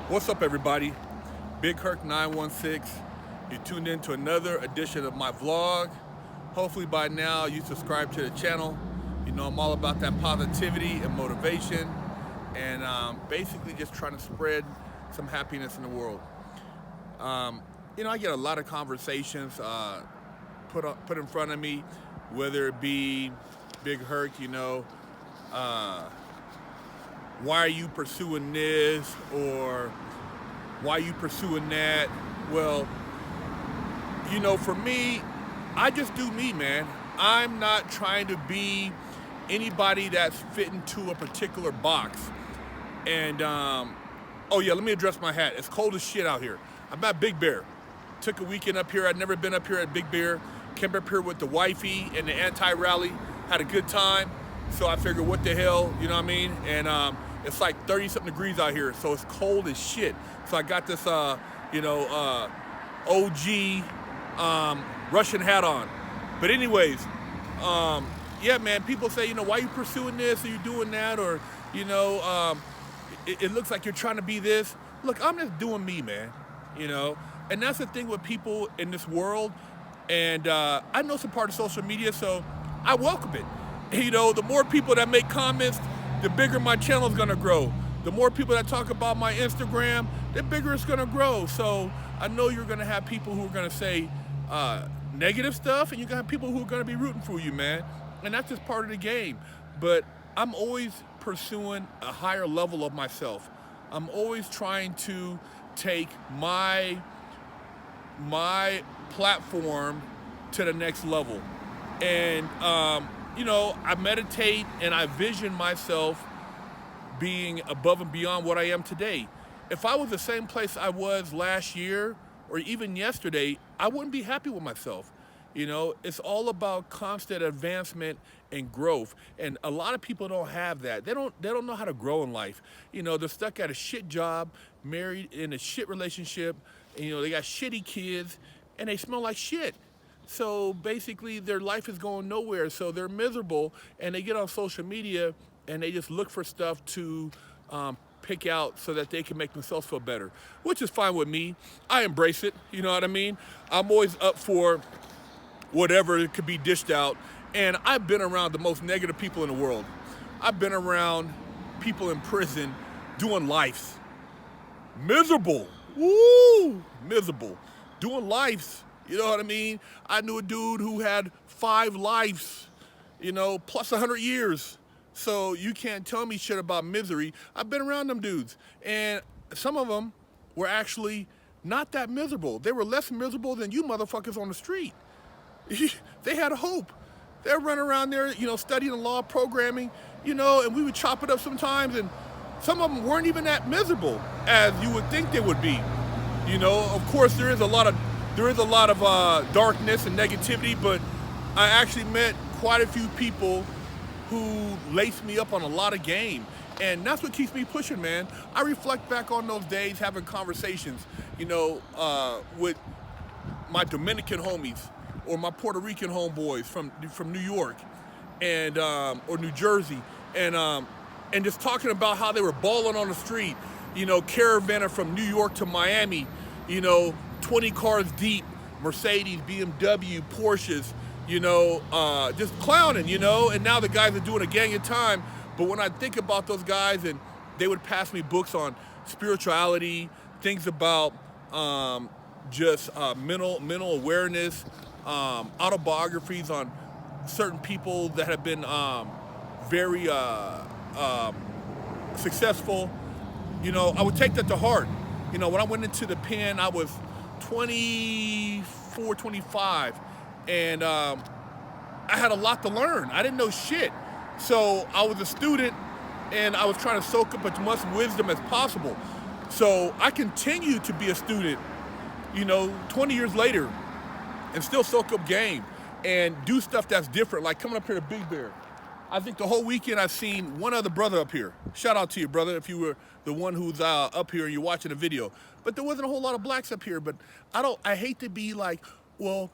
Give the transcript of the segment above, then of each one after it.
What's up, everybody? Big Herc 916. You tuned in to another edition of my vlog. Hopefully by now you subscribe to the channel. You know I'm all about that positivity and motivation, and basically just trying to spread some happiness in the world. I get a lot of conversations put in front of me, whether it be Big Herc, why are you pursuing this, or why are you pursuing that? Well, for me, I just do me, man. I'm not trying to be anybody that's fit into a particular box. And, oh yeah, let me address my hat. It's cold as shit out here. I'm at Big Bear. Took a weekend up here. I'd never been up here at Big Bear. Came up here with the wifey and the anti-rally. Had a good time. So I figured, what the hell, you know what I mean? And it's like 30-something degrees out here, so it's cold as shit. So I got this, OG Russian hat on. But anyways, yeah, man, people say, why are you pursuing this, or you doing that, or, it looks like you're trying to be this. Look, I'm just doing me, man, And that's the thing with people in this world. And I know some part of social media, so I welcome it. The more people that make comments, the bigger my channel is gonna grow. The more people that talk about my Instagram, the bigger it's gonna grow. So I know you're gonna have people who are gonna say negative stuff, and you're gonna have people who are gonna be rooting for you, man. And that's just part of the game. But I'm always pursuing a higher level of myself. I'm always trying to take my platform to the next level. And I meditate and I vision myself being above and beyond what I am today. If I was the same place I was last year or even yesterday, I wouldn't be happy with myself. It's all about constant advancement and growth. And a lot of people don't have that. They don't know how to grow in life. They're stuck at a shit job, married in a shit relationship, and, they got shitty kids, and they smell like shit. So basically their life is going nowhere, so they're miserable, and they get on social media and they just look for stuff to pick out so that they can make themselves feel better, which is fine with me. I embrace it, you know what I mean? I'm always up for whatever could be dished out, and I've been around the most negative people in the world. I've been around people in prison doing lives. Miserable, woo, miserable, doing lives. You know what I mean? I knew a dude who had 5 lives, plus 100 years. So you can't tell me shit about misery. I've been around them dudes. And some of them were actually not that miserable. They were less miserable than you motherfuckers on the street. They had a hope. They were running around there, studying law, programming, and we would chop it up sometimes. And some of them weren't even that miserable as you would think they would be. Of course, there is a lot of darkness and negativity, but I actually met quite a few people who laced me up on a lot of game. And that's what keeps me pushing, man. I reflect back on those days having conversations, with my Dominican homies or my Puerto Rican homeboys from New York and or New Jersey, and just talking about how they were balling on the street, caravanning from New York to Miami, 20 cars deep, Mercedes, BMW, Porsches, just clowning, and now the guys are doing a gang of time. But when I think about those guys, and they would pass me books on spirituality, things about just mental awareness, autobiographies on certain people that have been very successful, I would take that to heart. When I went into the pen, I was 24, 25, and I had a lot to learn. I didn't know shit. So I was a student, and I was trying to soak up as much wisdom as possible. So I continue to be a student, 20 years later, and still soak up game and do stuff that's different, like coming up here to Big Bear. I think the whole weekend I've seen one other brother up here. Shout out to you, brother, if you were the one who's up here and you're watching the video. But there wasn't a whole lot of blacks up here. But I hate to be like, well,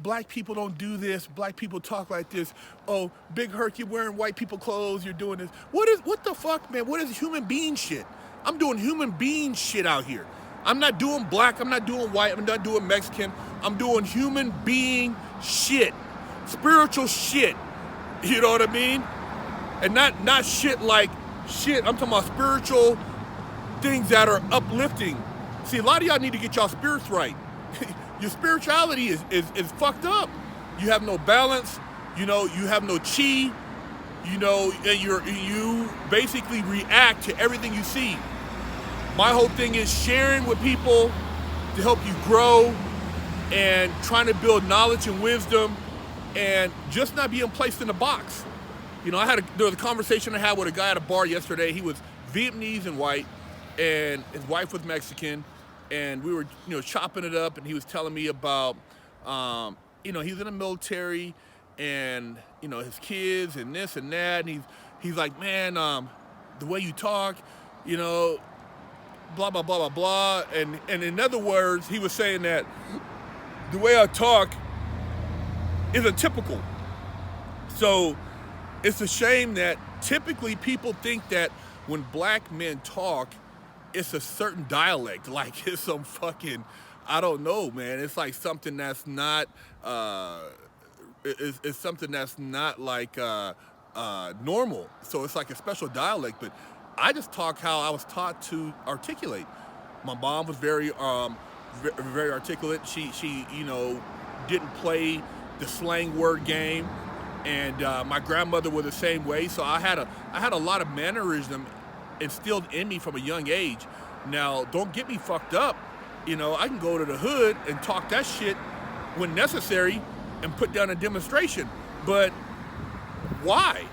black people don't do this. Black people talk like this. Oh, Big Herc, you're wearing white people clothes. You're doing this. What the fuck, man? What is human being shit? I'm doing human being shit out here. I'm not doing black, I'm not doing white, I'm not doing Mexican. I'm doing human being shit. Spiritual shit. You know what I mean? And not shit like shit. I'm talking about spiritual things that are uplifting. See, a lot of y'all need to get y'all spirits right. Your spirituality is fucked up. You have no balance, you know, you have no chi, you know, and you basically react to everything you see. My whole thing is sharing with people to help you grow and trying to build knowledge and wisdom and just not being placed in a box. You know, there was a conversation I had with a guy at a bar yesterday. He was Vietnamese and white, and his wife was Mexican, and we were, you know, chopping it up, and he was telling me about, you know, he's in the military, and, you know, his kids and this and that, and he's like, man, the way you talk, you know, blah, blah, blah, blah, blah, and in other words, he was saying that the way I talk isn't typical. So it's a shame that typically people think that when black men talk, it's a certain dialect, like it's some fucking, I don't know, man. It's like something that's not, it's something that's not like normal. So it's like a special dialect, but I just talk how I was taught to articulate. My mom was very articulate. She, you know, didn't play the slang word game, and my grandmother was the same way. So I had a lot of mannerism instilled in me from a young age. Now, don't get me fucked up. You know, I can go to the hood and talk that shit when necessary and put down a demonstration. But why?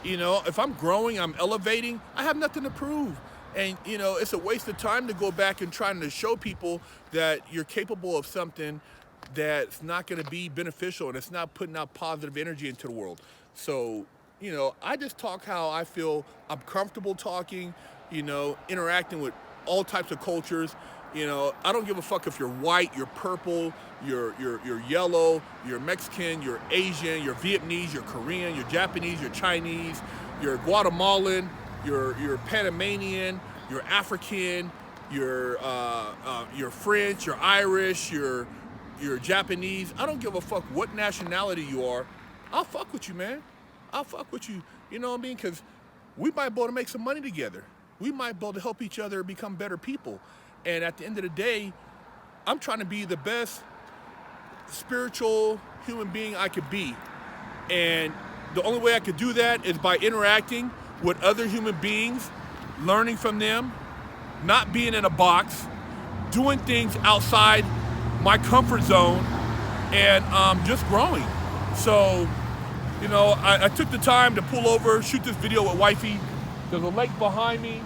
You know, if I'm growing, I'm elevating, I have nothing to prove. And, you know, it's a waste of time to go back and trying to show people that you're capable of something that's not going to be beneficial and it's not putting out positive energy into the world. So, you know, I just talk how I feel I'm comfortable talking, you know, interacting with all types of cultures. You know, I don't give a fuck if you're white, you're purple, you're yellow, you're Mexican, you're Asian, you're Vietnamese, you're Korean, you're Japanese, you're Chinese, you're Guatemalan, you're Panamanian, you're African, you're French, you're Irish, you're Japanese. I don't give a fuck what nationality you are. I'll fuck with you, man. I'll fuck with you. You know what I mean? Because we might be able to make some money together. We might be able to help each other become better people. And at the end of the day, I'm trying to be the best spiritual human being I could be. And the only way I could do that is by interacting with other human beings, learning from them, not being in a box, doing things outside my comfort zone, and just growing. So, you know, I took the time to pull over, shoot this video with wifey. There's a lake behind me,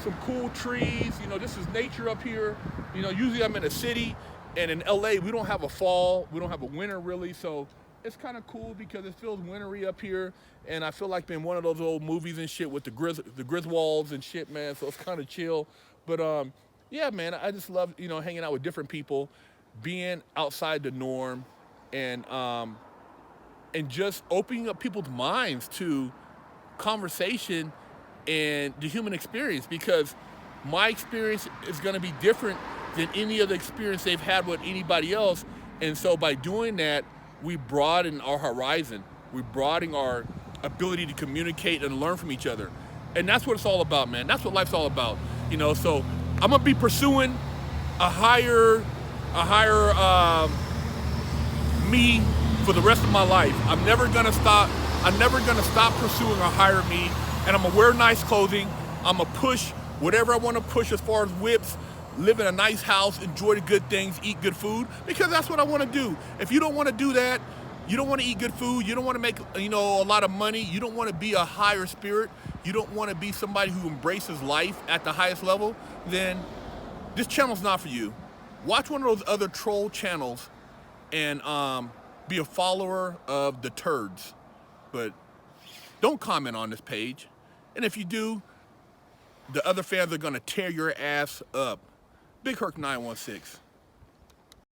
some cool trees. You know, this is nature up here. You know, usually I'm in a city, and in LA, we don't have a fall. We don't have a winter, really. So it's kind of cool because it feels wintry up here. And I feel like being one of those old movies and shit with the Griswolds and shit, man. So it's kind of chill. But, yeah, man, I just love, you know, hanging out with different people, being outside the norm, and just opening up people's minds to conversation and the human experience, because my experience is going to be different than any other experience they've had with anybody else. And so by doing that, we broaden our horizon. We broaden our ability to communicate and learn from each other. And that's what it's all about, man. That's what life's all about. You know, so I'm going to be pursuing a higher me for the rest of my life. I'm never going to stop pursuing a higher me. And I'm gonna wear nice clothing. I'm gonna push whatever I wanna push as far as whips, live in a nice house, enjoy the good things, eat good food, because that's what I wanna do. If you don't wanna do that, you don't wanna eat good food, you don't wanna make, you know, a lot of money, you don't wanna be a higher spirit, you don't wanna be somebody who embraces life at the highest level, then this channel's not for you. Watch one of those other troll channels and be a follower of the turds. But don't comment on this page. And if you do, the other fans are gonna tear your ass up. Big Herc 916.